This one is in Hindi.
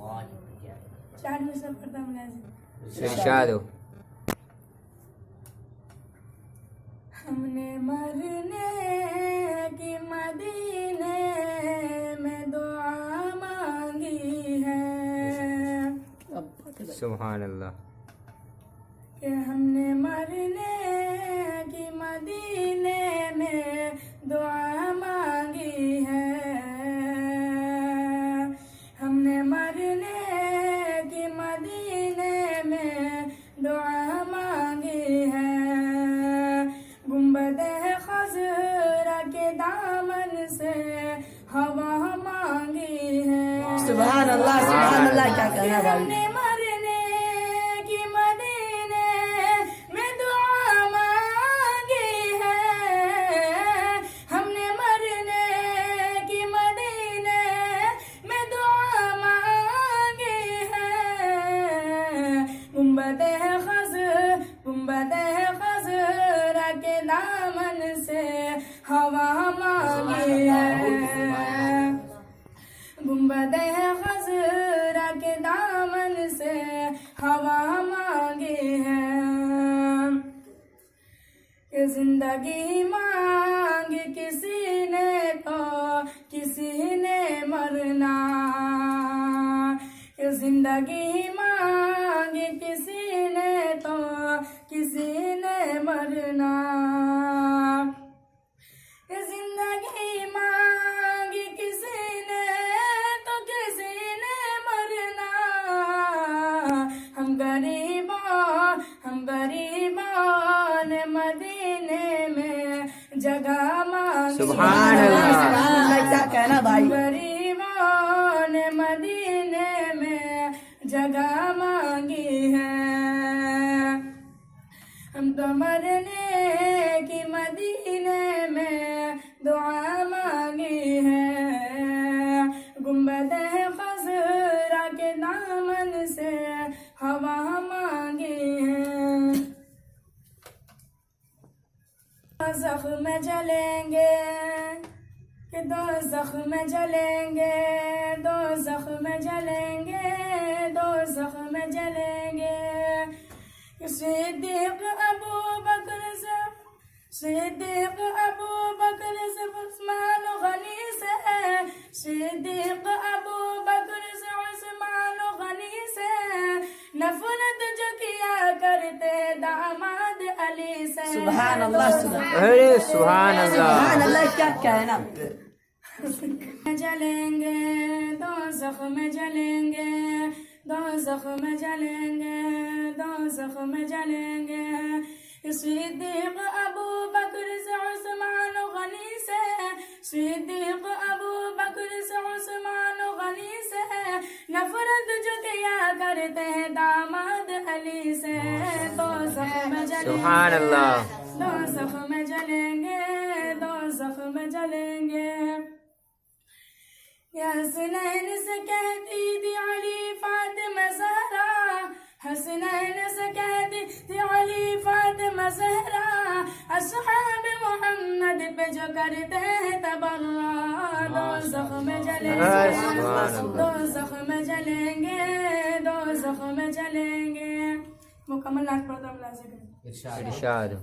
चार में से पढ़ता मुलाजिम इरशाद हो। हमने मरने की मदीने में दुआ मांगी है सुभान अल्लाह। कि हमने मरने की मदीने में दुआ मांगी है। हमने मरने की मदीने में दुआ मांगी है। गुंबद खज़रा के दामन से हवा मांगी है। सुभान अल्लाह क्या कहना भाई। हमने मरने की मदीने में दुआ मांगी है। हमने मरने की मदीने में दुआ मांगी है। गुंबद खज़रा के दामन से हवा मांगी है। गुंबद खज़रा के दामन से हवा मांगी है। ये जिंदगी मांगी किसी ने तो किसी ने मरना। ये जिंदगी मांगी किसी ने तो किसी ने मरना। ये जिंदगी मांगी किसी ने तो किसी ने मरना। हम गरीबों ने मदीने में जगह मांगी। सुभान अल्लाह क्या कहना भाई। हम गरीबों ने मदीने में जगह मांगी है। हम तो मरने की मदीने में दुआ मांगी है। गुंबद खज़रा के दामन से हवा मांगी है। ज़ख्म जलेंगे कि दो ज़ख्म जलेंगे, दो ज़ख्म जलेंगे, दो ज़ख्म जलेंगे। सिद्दीक़ अबू बकर से उस्मान गनी से, सिद्दीक़ अबू बकर से उस्मान गनी से नफरत जो किया करते दामाद अली से। सुभान अल्लाह अरे सुभान सुभान अल्लाह। अल्लाह क्या कहना। जलेंगे दो ज़ख्म जलेंगे, दो ज़ख्म जलेंगे, दो ज़ख्म जलेंगे। सिद्दीक़ अबू बकर से उस्मान गनी से, सिद्दीक़ अबू बकर से उस्मान गनी से नफरत जो किया करते हैं दामाद अली से। दो ज़ख्म जलेंगे, सुभान अल्लाह। दो ज़ख्म जलेंगे, दो ज़ख्म जलेंगे। या हसनैन से कहती थी अली फातिमा ज़हरा, हसनैन से कहती थी अली फातिमा ज़हरा। अस्हाब मोहम्मद पे जो करते हैं तबर्रा। दो ज़ख्म जलेंगे, दो ज़ख्म जलेंगे, दो ज़ख्म जलेंगे। मुकम्मल नाच पढ़ता हूँ। इरशाद हो।